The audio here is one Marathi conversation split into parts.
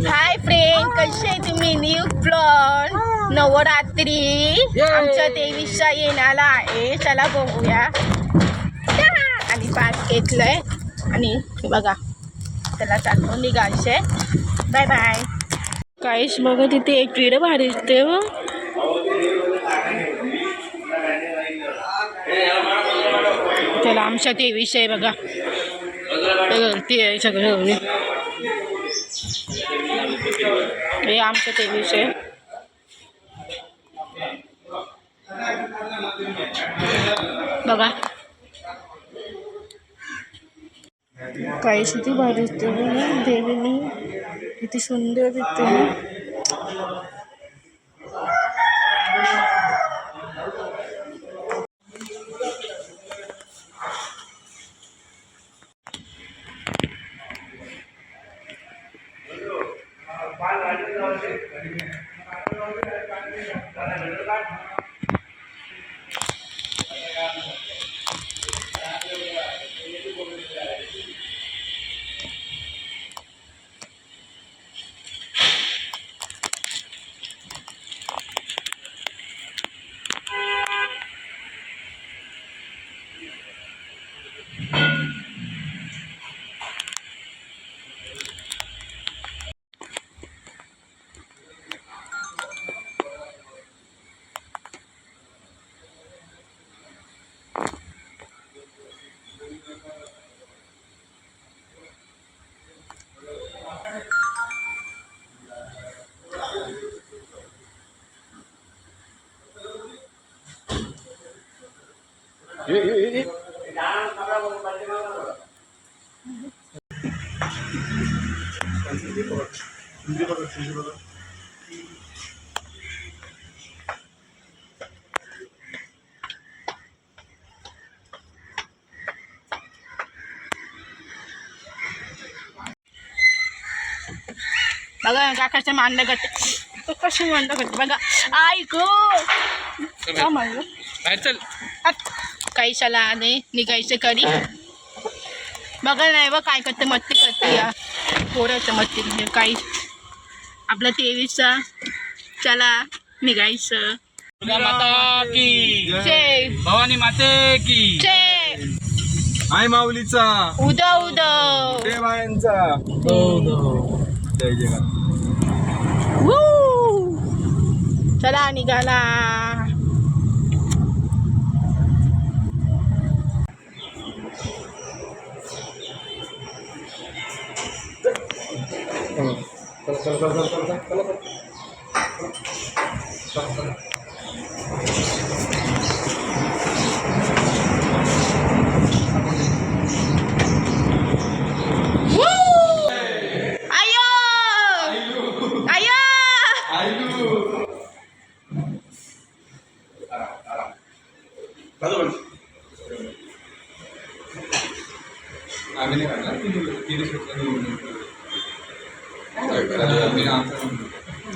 हाय फ्रेंड, कसे तुम्ही? न्यू प्लॉन नवरात्री आमच्या देवीचा येणारा आहे. चला बघूया. आणि पास घेतलंय आणि बघा त्याला चालून निघायचंय. Bye bye. काहीच बघा तिथे एक व्हिडिओ भारी दिसते. चला आमच्या देवीचा आहे बघा. ते आहे सगळं. हे आमचं देवीच आहे. बघा काही किती भारी दिसते देवीनी, किती सुंदर दिसते. बघा काकाच्या मांडल्या करते, कशी मांडलं करते बघा. ऐक चल काही चला नाही निघायचं कधी. बघा नाही बघ काय करते, मस्ती करते या पोराचं मस्ती. म्हणजे काही आपलं तेवीसचा चला निघायचं. माता की जय भवानी माते की जय. आई माऊलीचा उदव उदव देवायांचा जय जय. चला निघाला.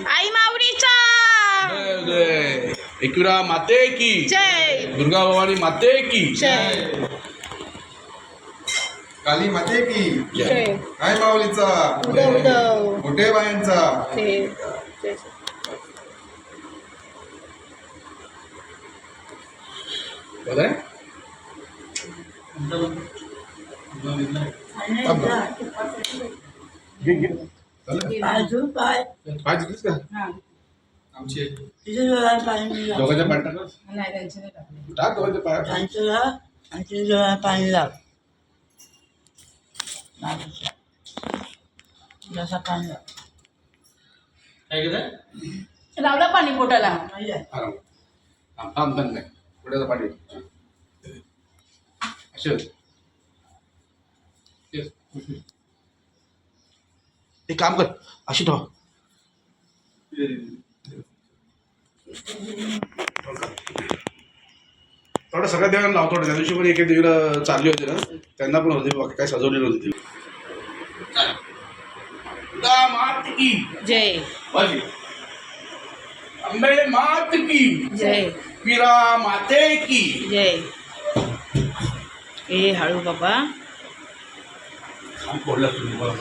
आई माऊलीचा एकविरा माते की जय. दुर्गा भवानी माते की जय. काली माते की जय. आई माऊलीचा उदव उदव मोठे बायांचा जय. पाय जिंकलीस का आमची दोघांच्या पाय टाक दोघांच्या पाय पाणी लाव जसा पाणी लाव लावला पाणी पोटाला. थांब नाही पुढे पाणी एक काम कर अशी ठेवा. थोडं सगळ्या देवांना लावतो. त्या दिवशी पण एका देवीला चालली होती ना, त्यांना पण होती बाकी काय सजवलेलं होती. दुर्गा माते की जय. बाजी अंबे मात की जय वीरा माते की जय. ए हळू बाबा. बोलला तुम्ही बरोबर.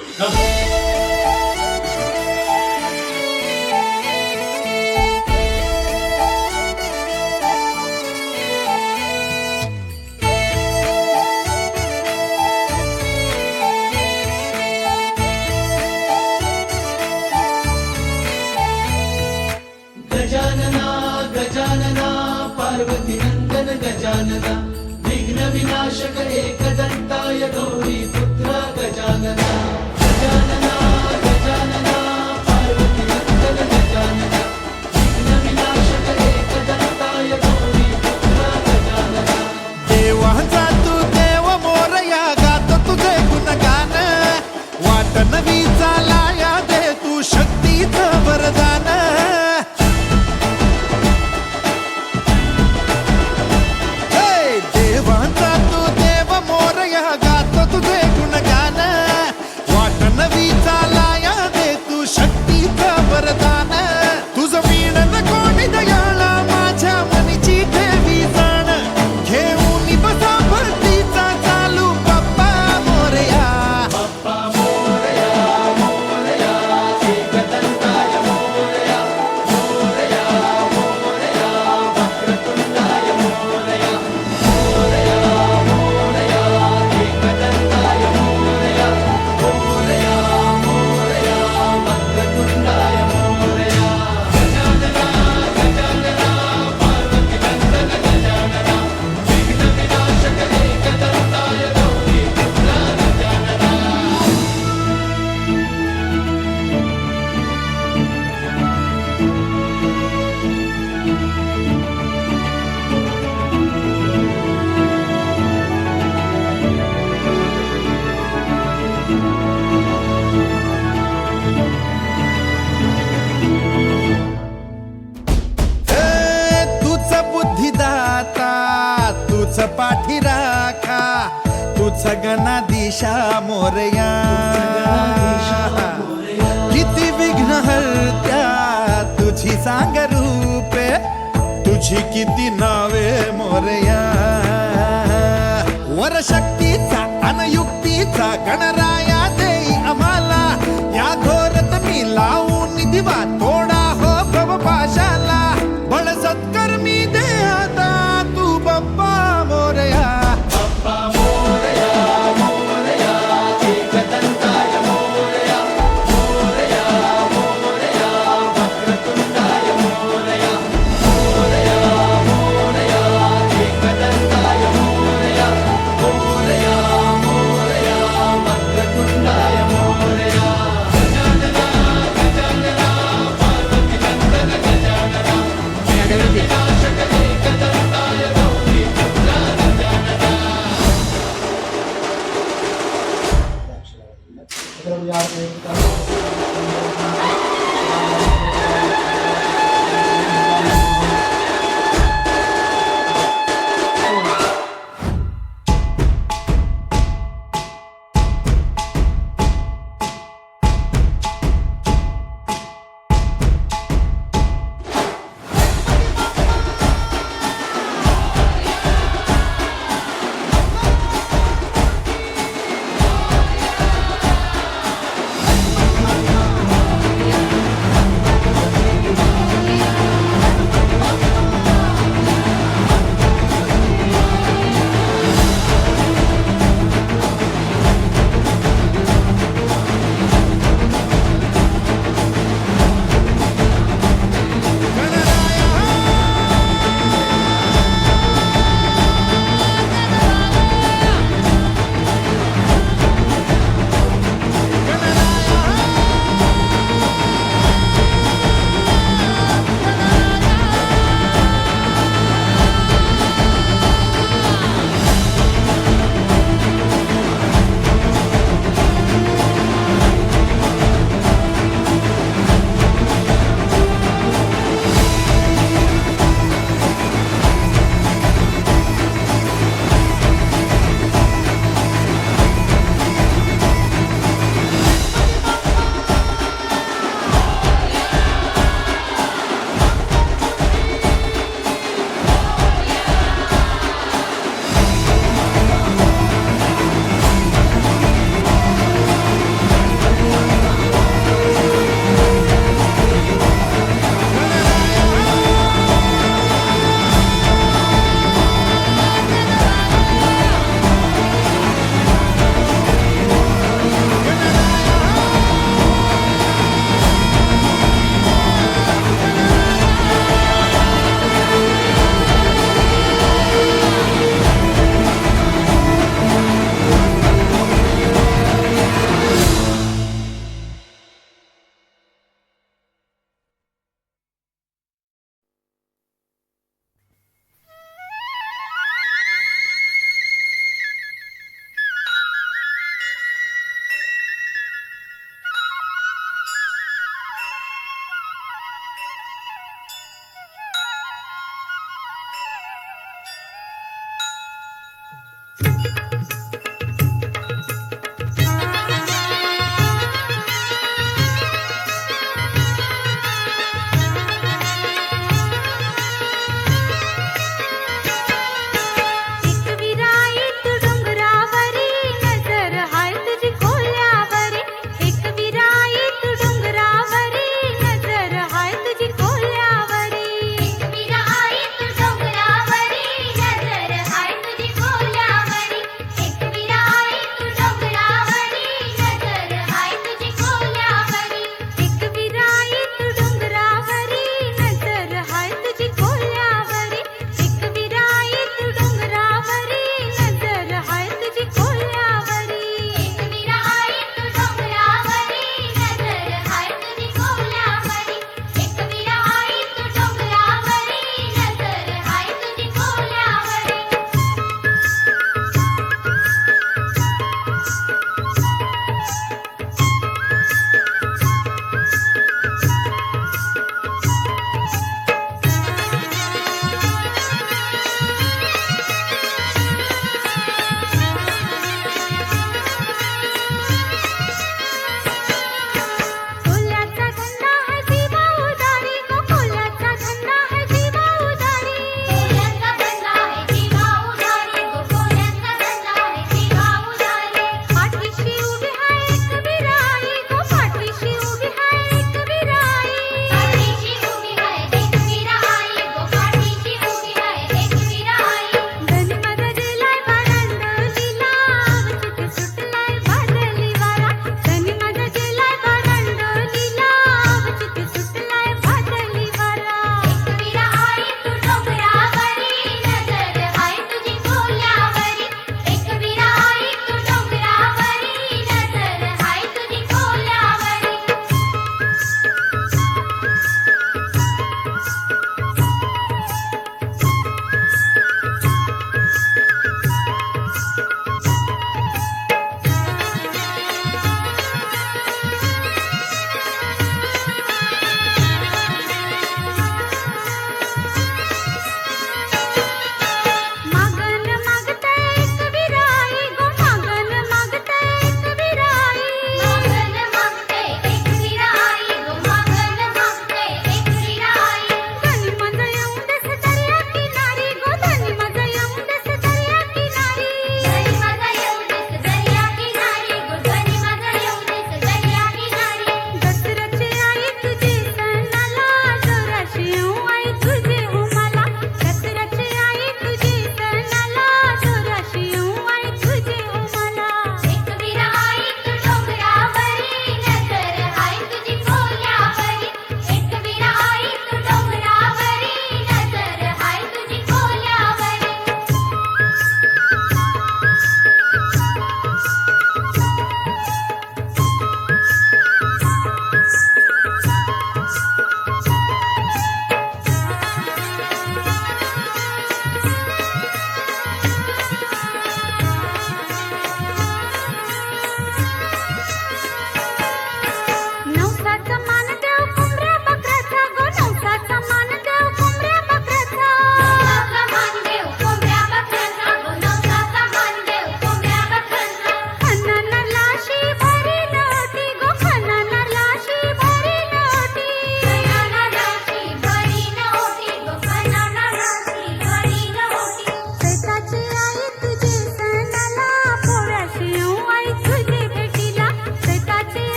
गजानना गजानना पार्वती नंदन गजानना विघ्न विनाशक एकदंताय गौरी पुत्र गजानना गजानना गजानना पार्वती नंदन गजानना विघ्न विनाशक एकदंताय गौरी पुत्र गजानना. देवाचा तू देव मोरया गात तुझे गुणगान वाट नवी चालाया दे तू शक्तीचं वरदान. हे देवाचा तू देव मोरया गात तुझे गुणगान वाट नवी चालाया दे तू शक्तीचं वरदान. तुझं वीणन कोणी दयाळा माझ्या मनीची ठेवी जाण घेऊन बसा भरतीचा चालू बाप्पा मोरया. बाप्पा मोरया मोरया एकदंताय मोरया मोरया मोरया वक्रतुंडाय मोरया मोरया मोरया एकदंताय मोरया मोरया मोरया वक्रतुंडाय मोरया. गजानना गजानना पार्वती नंदन गजानना विघ्न विनाशक एकदंताय गौरी पुत्र गजानना. तुझ बुद्धिदाता तुझ पाठी राखा तुझ गणा दिशा मोरया. किती विघ्न हरत्या तुझी सांग रूपे तुझी किती नावे मोरया. वर शक्तीचा अनयुक्तीचा गणराया देई आम्हाला या घोरत मी लावून दिवा तोडा हो भवपाशाला. बळ सत्कर्मी दे आता तू बाप्पा मोरया. बाप्पा मोरया मोरया एकदंताय मोरया मोरया मोरया वक्रतुंडाय मोरया मोरया मोरया एकदंताय मोरया मोरया मोरया वक्रतुंडाय मोरया. गजानना गजानना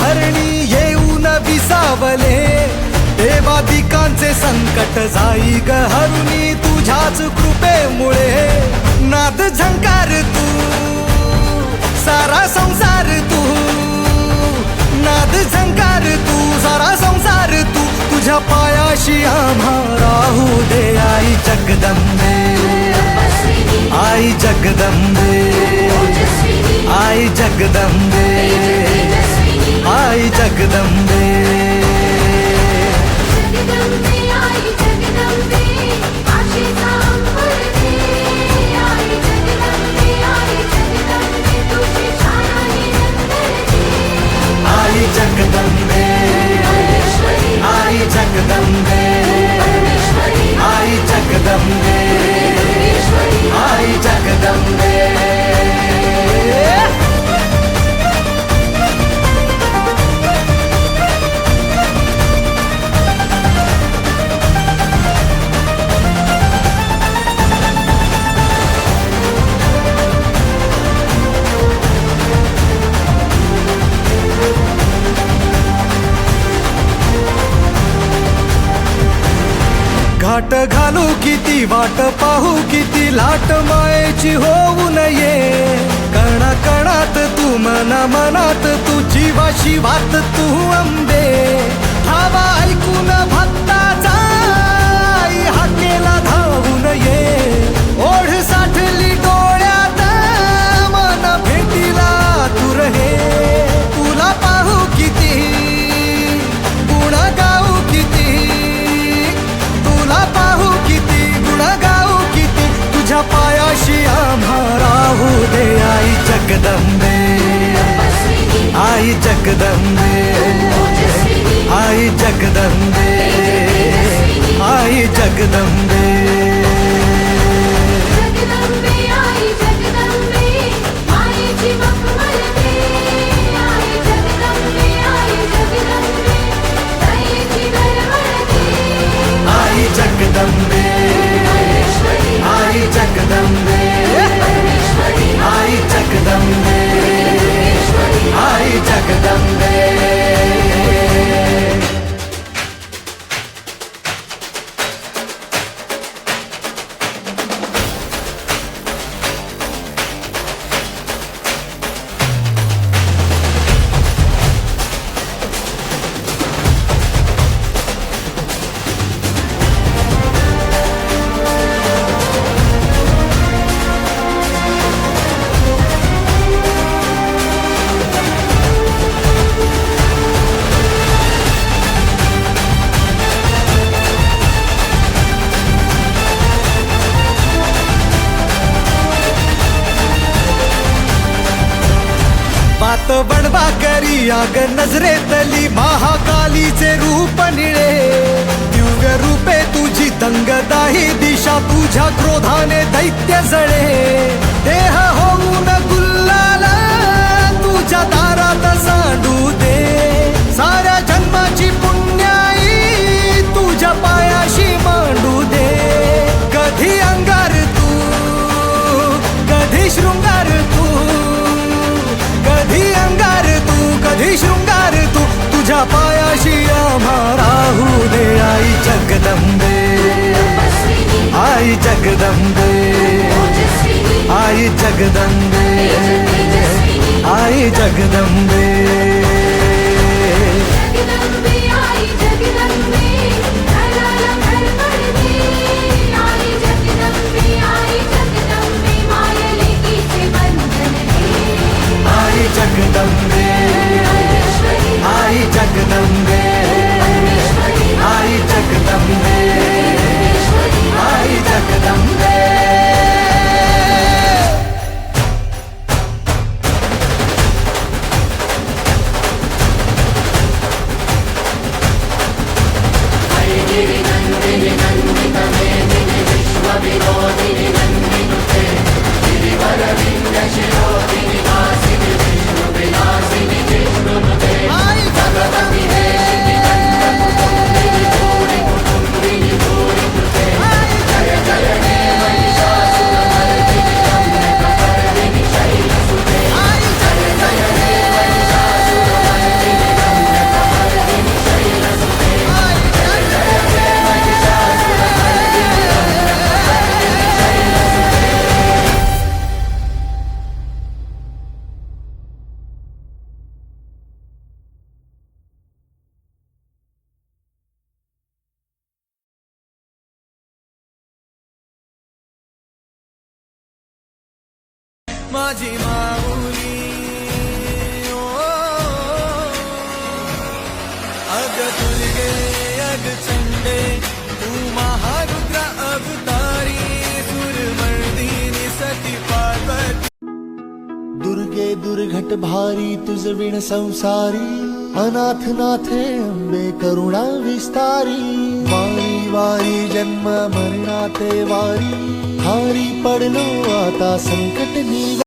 धरणी येऊन विसावले, देवादिकांचे संकट जाई ग हरुणी तुझ्याच कृपेमुळे. नाद झंकार तू सारा संसार तू, नाद झंकार तू सारा संसार तू, तुझ्या पायाशी आम्हा राहू दे. आई जगदंबे, आई जगदंबे, आई जगदंबे, आई जगदंबे. आई जगदंबे, आई जगदंबे, आई जगदंबे, आई जगदंबे. घाट घालू किती वाट पाहू किती लाट मायेची होऊ नये. कणा कणात तू मना मनात तू जीवाशी वात तू अंबे. धावा ऐकून भक्ताचा आई हाकेला धावून ये. ओढ साठली डोळ्यात मन भेटीला तू रहे. तुला पाहू किती गुण गाऊ किती, तुला पाहू किती गुण गाऊ किती, तुझ्या पायाशी आम्हा राहू दे. आई जगदंबे, आई जगदंबे, आई जगदंबे, आई जगदंबे. आई जगदंबे, आई जगदंबे, आई जगदंबे, आई जगदंबे. बात बडबा करी आग नजरेतली महाकालीचे रूप निळे. दिव्य रूपे तुझी तंगदाही दिशा, तुझ्या क्रोधाने दैत्य जळे. देह होऊन गुल्लाला तुझ्या दारात सांडू दे. साऱ्या जन्माची पुण्याई तुझ्या पायाशी मांडू दे. कधी अंगार तू, कधी शृंगार तू, कधी अंगार तू, कधी शृंगार तू, तुझ्या पायाशी आम्हा राहू दे. आई जगदंबे, आई जगदंबे, आई जगदंबे, आई जगदंबे. आई जगदंबे, आई जगदंबे, आई जगदंबे, आई जगदंबे. माझी माऊली अग दुर्गे अग चंडे तू महारुद्र अवतारी सुरमर्दिनी सती पार्वती दुर्गे दुर्घट भारी तुझ विण संसारी अनाथ नाथे अंबे करुणा विस्तारी वारी वारी जन्म मरणाते वारी हारी पडलो आता संकट निवारी